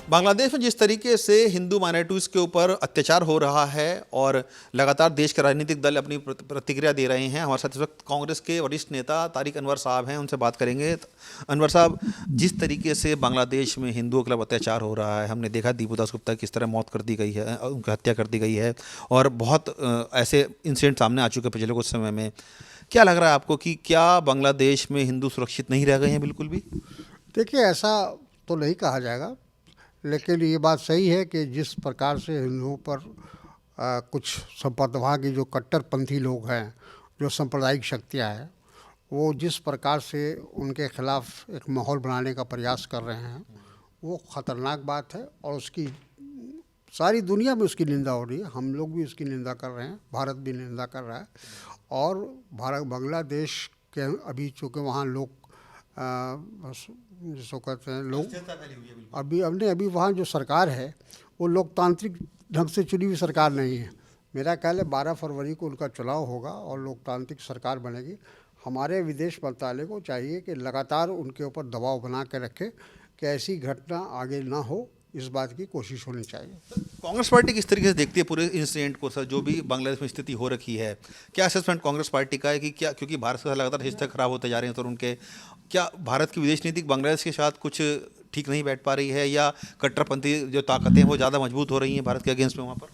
बांग्लादेश में जिस तरीके से हिंदू माइनॉरिटीज़ के ऊपर अत्याचार हो रहा है और लगातार देश के राजनीतिक दल अपनी प्रतिक्रिया दे रहे हैं। हमारे साथ इस वक्त कांग्रेस के वरिष्ठ नेता तारिक अनवर साहब हैं, उनसे बात करेंगे। अनवर साहब, जिस तरीके से बांग्लादेश में हिंदुओं के खिलाफ अत्याचार हो रहा है, हमने देखा दीपू दासगुप्ता किस तरह मौत कर दी गई है, उनकी हत्या कर दी गई है और बहुत ऐसे इंसिडेंट सामने आ चुके हैं पिछले कुछ समय में। क्या लग रहा है आपको कि क्या बांग्लादेश में हिंदू सुरक्षित नहीं रह गए हैं बिल्कुल भी? देखिए, ऐसा तो नहीं कहा जाएगा, लेकिन ये बात सही है कि जिस प्रकार से हिंदुओं पर कुछ संप्रदाय की जो कट्टरपंथी लोग हैं, जो सांप्रदायिक शक्तियाँ हैं, वो जिस प्रकार से उनके खिलाफ एक माहौल बनाने का प्रयास कर रहे हैं, वो ख़तरनाक बात है और उसकी सारी दुनिया में उसकी निंदा हो रही है। हम लोग भी उसकी निंदा कर रहे हैं, भारत भी निंदा कर रहा है। और बांग्लादेश के अभी चूँकि वहाँ लोग जिसको कहते हैं लोग अभी वहाँ जो सरकार है वो लोकतांत्रिक ढंग से चुनी हुई सरकार नहीं है। मेरा ख्याल है 12 फरवरी को उनका चुनाव होगा और लोकतांत्रिक सरकार बनेगी। हमारे विदेश मंत्रालय को चाहिए कि लगातार उनके ऊपर दबाव बना के रखे कि ऐसी घटना आगे ना हो, इस बात की कोशिश होनी चाहिए। कांग्रेस पार्टी किस तरीके से देखती है पूरे इंसिडेंट को? सर, जो भी बांग्लादेश में स्थिति हो रखी है, क्या असेसमेंट कांग्रेस पार्टी का है कि क्या, क्योंकि भारत के साथ लगातार रिश्ते खराब होते जा रहे हैं, तो उनके क्या भारत की विदेश नीति बांग्लादेश के साथ कुछ ठीक नहीं बैठ पा रही है, या कट्टरपंथी जो ताकतें वो ज़्यादा मजबूत हो रही हैं भारत के अगेंस्ट में वहाँ पर?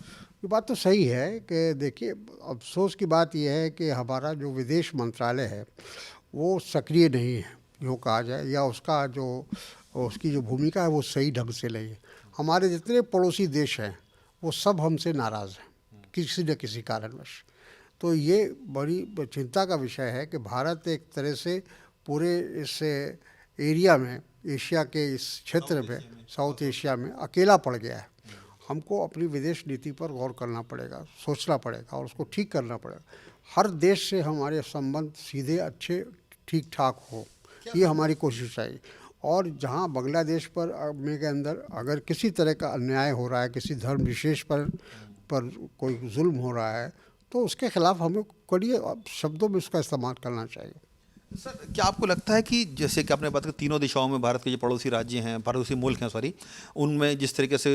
ये बात तो सही है कि देखिए, अफसोस की बात यह है कि हमारा जो विदेश मंत्रालय है वो सक्रिय नहीं है, यूँ कहा जाए, या उसकी जो भूमिका है वो सही ढंग से नहीं है। हमारे जितने पड़ोसी देश हैं वो सब हमसे नाराज़ हैं किसी न किसी कारणवश। तो ये बड़ी चिंता का विषय है कि भारत एक तरह से पूरे इस एरिया में, एशिया के इस क्षेत्र में, साउथ एशिया में अकेला पड़ गया है। हमको अपनी विदेश नीति पर गौर करना पड़ेगा, सोचना पड़ेगा और उसको ठीक करना पड़ेगा। हर देश से हमारे संबंध सीधे, अच्छे, ठीक ठाक हो, ये हमारी कोशिश चाहिए। और जहाँ बांग्लादेश पर में के अंदर अगर किसी तरह का अन्याय हो रहा है, किसी धर्म विशेष पर कोई जुल्म हो रहा है, तो उसके खिलाफ हमें कड़े शब्दों में उसका इस्तेमाल करना चाहिए। सर, क्या आपको लगता है कि जैसे कि आपने बात की तीनों दिशाओं में भारत के जो पड़ोसी राज्य हैं, पड़ोसी मुल्क हैं सॉरी, उनमें जिस तरीके से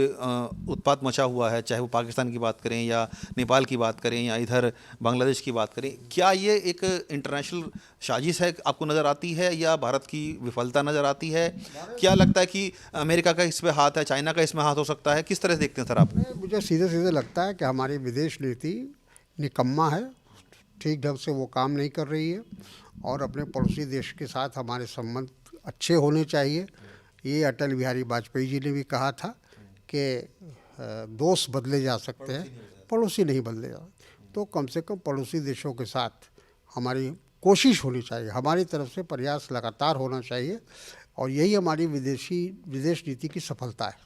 उत्पात मचा हुआ है, चाहे वो पाकिस्तान की बात करें या नेपाल की बात करें या इधर बांग्लादेश की बात करें, क्या ये एक इंटरनेशनल साजिश है आपको नज़र आती है, या भारत की विफलता नज़र आती है? क्या लगता है कि अमेरिका का इसमें हाथ है, चाइना का इसमें हाथ हो सकता है? किस तरह से देखते हैं सर आप? मुझे सीधे सीधे लगता है कि हमारी विदेश नीति निकम्मा है, ठीक ढंग से वो काम नहीं कर रही है और अपने पड़ोसी देश के साथ हमारे संबंध अच्छे होने चाहिए। ये अटल बिहारी वाजपेयी जी ने भी कहा था कि दोस्त बदले जा सकते हैं, पड़ोसी नहीं बदले जा सकते। तो कम से कम पड़ोसी देशों के साथ हमारी कोशिश होनी चाहिए, हमारी तरफ से प्रयास लगातार होना चाहिए और यही हमारी विदेश नीति की सफलता है।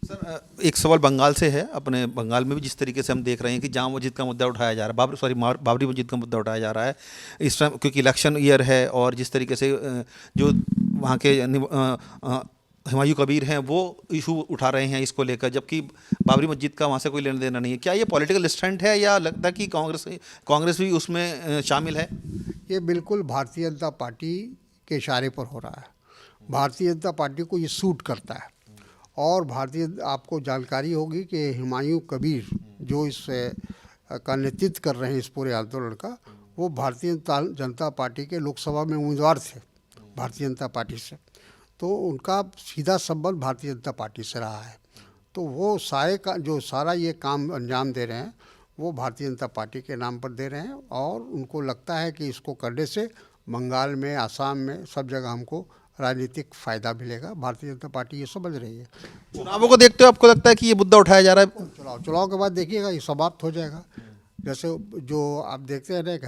सर, एक सवाल बंगाल से है। अपने बंगाल में भी जिस तरीके से हम देख रहे हैं कि जामा मस्जिद का मुद्दा उठाया जा रहा है, बाबरी मस्जिद का मुद्दा उठाया जा रहा है इस टाइम, क्योंकि इलेक्शन ईयर है, और जिस तरीके से जो वहाँ के हुमायूं कबीर हैं वो इशू उठा रहे हैं इसको लेकर, जबकि बाबरी मस्जिद का वहाँ से कोई लेना देना नहीं है। क्या ये पॉलिटिकल स्टंट है, या लगता है कि कांग्रेस भी उसमें शामिल है? ये बिल्कुल भारतीय जनता पार्टी के इशारे पर हो रहा है। भारतीय जनता पार्टी को ये सूट करता है और आपको जानकारी होगी कि हुमायूं कबीर जो इस का नेतृत्व कर रहे हैं इस पूरे आंदोलन का, वो भारतीय जनता पार्टी के लोकसभा में उम्मीदवार थे भारतीय जनता पार्टी से। तो उनका सीधा संबंध भारतीय जनता पार्टी से रहा है। तो वो सारा ये काम अंजाम दे रहे हैं वो भारतीय जनता पार्टी के नाम पर दे रहे हैं और उनको लगता है कि इसको करने से बंगाल में, आसाम में, सब जगह हमको राजनीतिक फ़ायदा मिलेगा। भारतीय जनता पार्टी ये समझ रही है। चुनावों को देखते हो आपको लगता है कि ये मुद्दा उठाया जा रहा है? चुनाव के बाद देखिएगा ये समाप्त हो जाएगा। जैसे जो आप देखते हैं ना कि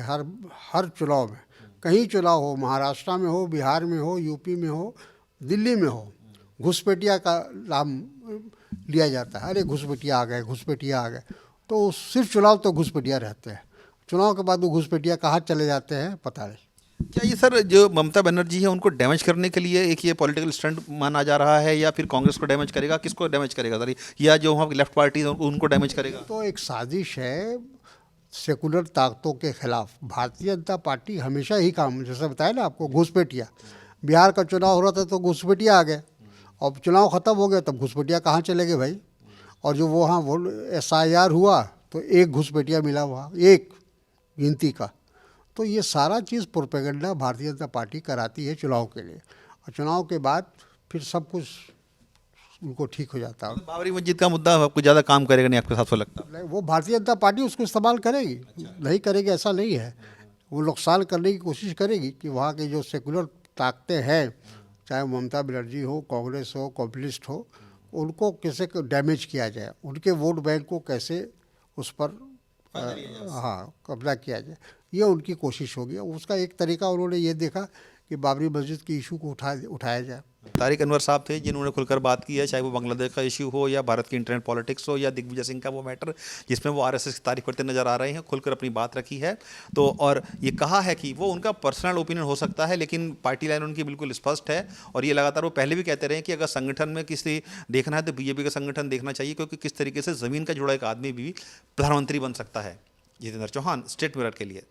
हर चुनाव में, कहीं चुनाव हो, महाराष्ट्र में हो, बिहार में हो, यूपी में हो, दिल्ली में हो, घुसपैठिया का नाम लिया जाता है। अरे घुसपैठिया आ गए, घुसपैठिया आ गए। तो सिर्फ चुनाव तो घुसपैठिया रहते हैं, चुनाव के बाद वो घुसपैठिया कहाँ चले जाते हैं पता नहीं। क्या ये सर जो ममता बनर्जी है उनको डैमेज करने के लिए एक ये पॉलिटिकल स्टंट माना जा रहा है, या फिर कांग्रेस को डैमेज करेगा? किसको डैमेज करेगा सर, या जो वहाँ की लेफ्ट पार्टी है उनको डैमेज करेगा? तो एक साजिश है सेकुलर ताकतों के खिलाफ। भारतीय जनता पार्टी हमेशा ही काम, जैसे बताया ना आपको, घुसपैठिया, बिहार का चुनाव हो रहा था तो घुसपैठिया आ गए अब चुनाव ख़त्म हो गया तब घुसपैठिया कहाँ चले गए भाई। और जो वो वहाँ वोट SIR हुआ तो एक घुसपैठिया मिला वहाँ, एक गिनती का। तो ये सारा चीज़ प्रोपेगेंडा भारतीय जनता पार्टी कराती है चुनाव के लिए, और चुनाव के बाद फिर सब कुछ उनको ठीक हो जाता है। बाबरी मस्जिद का मुद्दा आपको ज़्यादा काम करेगा नहीं आपके हिसाब से लगता? नहीं, वो भारतीय जनता पार्टी उसको इस्तेमाल करेगी, नहीं करेगी ऐसा नहीं है। वो नुकसान करने की कोशिश करेगी कि वहाँ के जो सेकुलर ताकतें हैं, चाहे ममता बनर्जी हो, कांग्रेस हो, कम्युनिस्ट हो, उनको कैसे डैमेज किया जाए, उनके वोट बैंक को कैसे उस पर हाँ कब्जा किया जाए, ये उनकी कोशिश होगी। उसका एक तरीका उन्होंने ये देखा कि बाबरी मस्जिद की इशू को उठाया जाए। तारिक अनवर साहब थे जिन्होंने खुलकर बात की है, चाहे वो बांग्लादेश का इश्यू हो या भारत की इंटरनेट पॉलिटिक्स हो या दिग्विजय सिंह का वो मैटर जिसमें वो RSS की तारीफ करते नजर आ रहे हैं, खुलकर अपनी बात रखी है। तो और ये कहा है कि वो उनका पर्सनल ओपिनियन हो सकता है लेकिन पार्टी लाइन उनकी बिल्कुल स्पष्ट है। और ये लगातार वो पहले भी कहते रहे कि अगर संगठन में किसी देखना है तो BJP का संगठन देखना चाहिए, क्योंकि किस तरीके से ज़मीन का जुड़ा एक आदमी भी प्रधानमंत्री बन सकता है। जितेंद्र चौहान, स्टेट मिरर के लिए।